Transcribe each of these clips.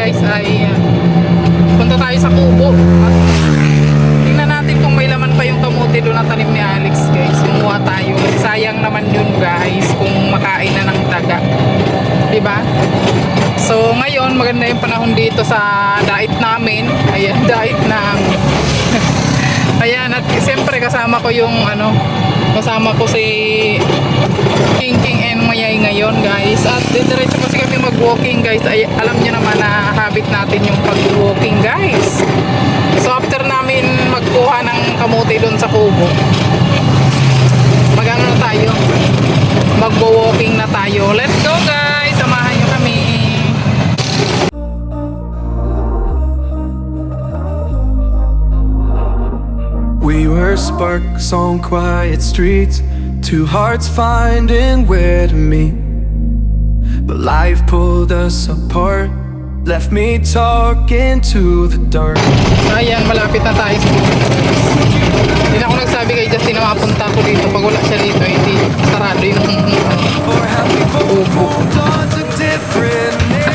guys ay punta tayo sa kubo at tingnan natin kung may laman pa yung kamote doon na tanim ni Alex guys. Kumuha tayo, sayang naman yun guys kung makain na ng daga, diba? So ngayon maganda yung panahon dito sa diet namin. Ayan, diet namin. Ayan, at siyempre kasama ko yung kasama ko si King and Mayay ngayon guys. At diretso kasi kami mag-walking guys. Ay, alam niyo naman na habit natin yung pag-walking guys. So after namin magkuha ng kamote doon sa kubo, na tayo, mag-walking na tayo. Let's go guys, samahan niyo kami. We were sparks on quiet streets, two hearts finding where to meet. But life pulled us apart, left me talking to the dark. Ayan, malapit na tayo sa kubo. Hindi na ako nagsabi kay Justin na mapunta ako dito. Pag wala siya dito, hindi sarado yung Or have we both moved on to different names?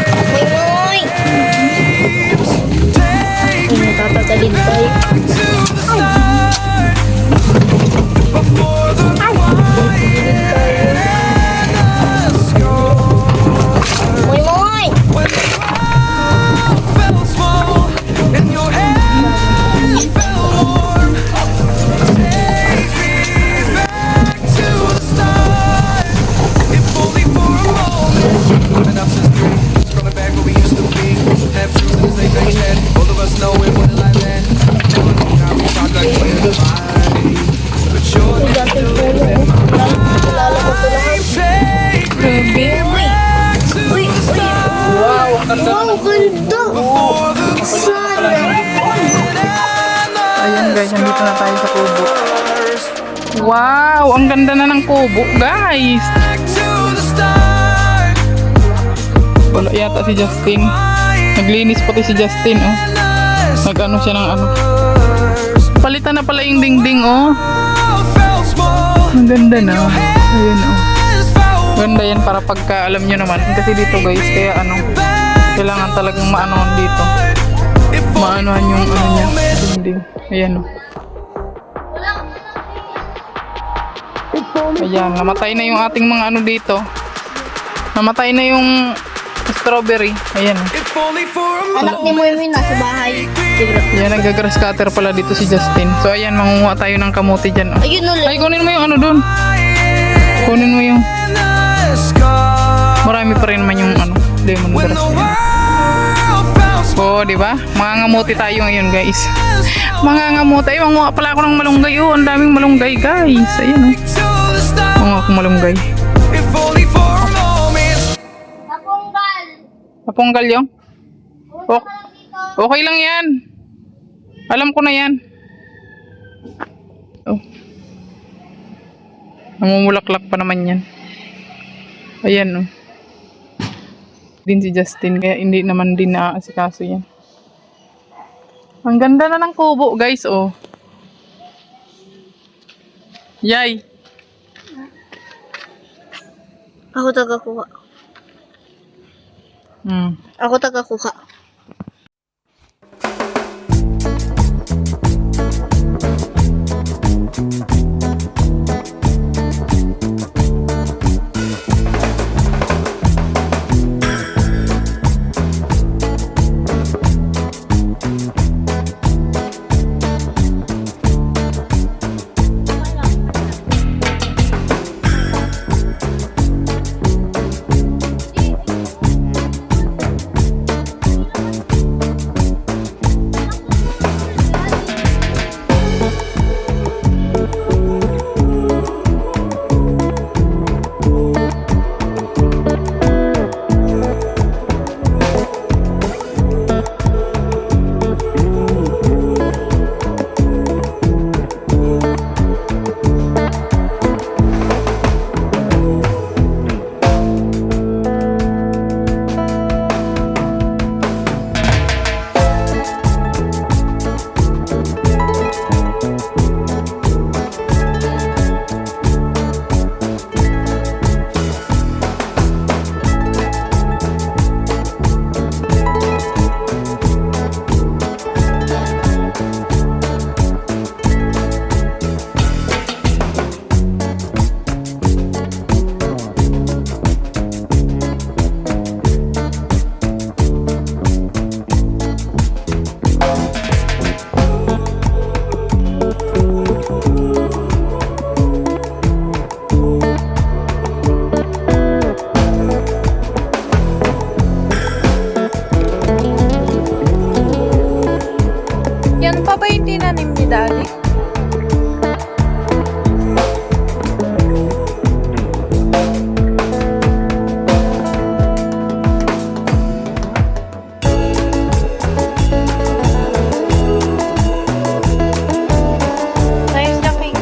Take me back to the start, before the wine and the score. When the world felt small and your hands felt warm, take me back to the start, if only for a moment. Been up since 3, scrolling back where we used to be. Have truths in the same thing said. Both of us know it wasn't like that. Now we talk like we're fine, but you're never in my mind. Take me back to the start. wow, ang ganda. Wow, ganda! Sana! Ayan guys, nandito na tayo sa kubo. Wow, ang ganda na ng kubo guys. Wala yata si Justin. Naglinis pati si Justin, oh. Nag-ano siya ng ano. Palitan na pala yung dingding, oh. Ang ganda na. Ayun, oh. Ganda yan para pagka alam nyo naman. Kasi dito guys, kaya kailangan talagang maanohan dito. Maanohan yung niya, dingding. Ayan, oh. Ayan, namatay na yung ating mga dito. Namatay na yung strawberry. Ayan. Anak ni Moymin nasa bahay. Ayan, nag-grass cutter pala dito si Justin. So ayan, mangunguha tayo ng kamote dyan. Oh. Ayun ulit. Ay, kunin mo yung dun. Kunin mo yung marami pa rin naman yung lemongrass. Oh, di ba? Mangangamote tayo ngayon, guys. Mangangamote. Ay, manguha pala ako ng malunggay. Oh, ang daming malunggay, guys. Ayan, oh. Manguha akong malunggay. Napunggal yung? Okay lang yan. Alam ko na yan. Oh. Namumulaklak pa naman yan. Ayan, oh. Din si Justin, kaya hindi naman din naaasikaso yan. Ang ganda na ng kubo, guys, oh. Yay. Ako taga-kuha. Ako taga-kuha. tinanim ni Daddy? Nice looking.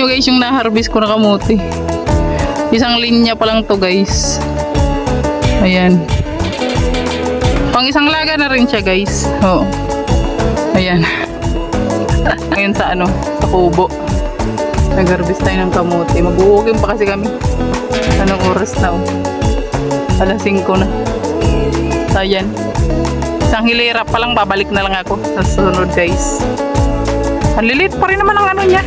nyo guys yung na-harvest ko na kamote. Isang linya pa lang to guys. Ayan. Pang isang laga na rin siya guys. Oo. Ayan. Ngayon sa ano, sa kubo. Nag-harvest tayo ng kamote. Mag-uugim pa kasi kami. Anong oras na oh? Alas 5 na. So, ayan. Isang hilera pa lang, babalik na lang ako sa sunod guys. Ang lilit pa rin naman ang ano niya.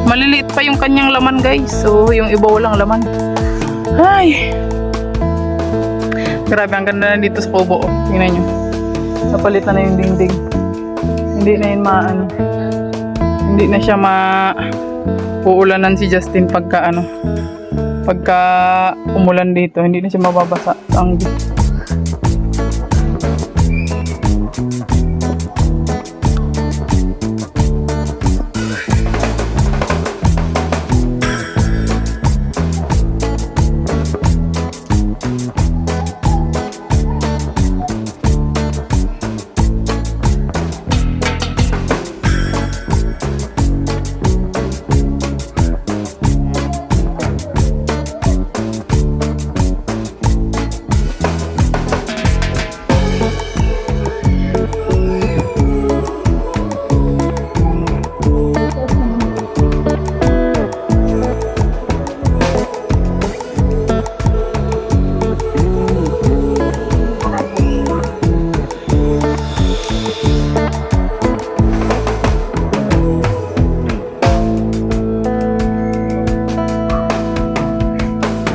Maliliit pa yung kanyang laman guys. So yung iba walang laman. Ay. Grabe, ang ganda na dito sa kubo. Oh. Tingnan nyo. Napalitan na yung dingding. Hindi na yun maano. Hindi na siya uuulanan si Justin pagka ano. Pagka umulan dito. Hindi na siya mababasa. Ang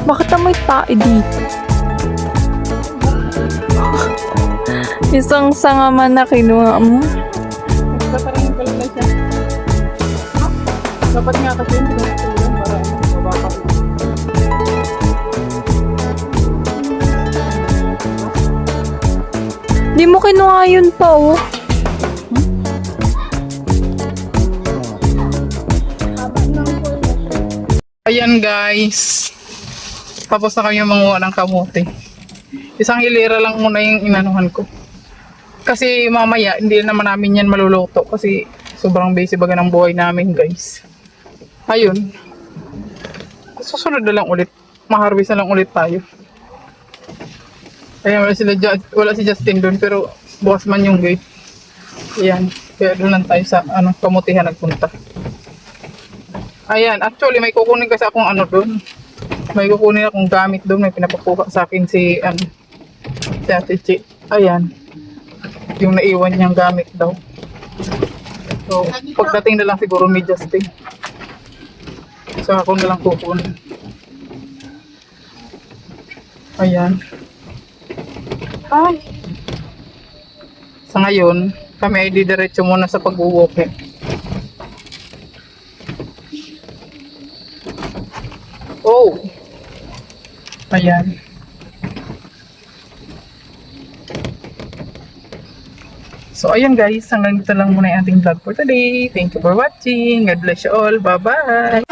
Bakit na may tae dito? Isang sanga man na kinuha mo. Nagpaparangin pala na siya. Dapat nga kasi yung pinagsulan para mababa. Di mo kinuha yun pa oh. Ayan guys. Tapos na kami manguha ng kamote. Isang hilera lang muna yung inanuhan ko. Kasi mamaya hindi naman namin yan maluluto. Kasi sobrang busy baga ng buhay namin guys. Ayun. Susunod na lang ulit. Ma-harvest na lang ulit tayo. Ayan, wala si Justin doon. Pero bukas man yung gate. Ayan. Kaya doon lang tayo sa kamutihan nagpunta. Ayan. Actually may kukunin kasi akong doon. May kukunin akong gamit doon. May pinapakuha sa akin si Ate Chi. Ayan. Yung naiwan niyang gamit daw. So, pagdating na lang siguro ni Justin. So, ako na lang kukunin. Ayan. Ay. Sa ngayon, kami ay didiretso muna sa pag-uwoke. Oh. Ayan. So, ayan guys. Hanggang dito lang muna yung ating vlog for today. Thank you for watching. God bless you all. Bye-bye.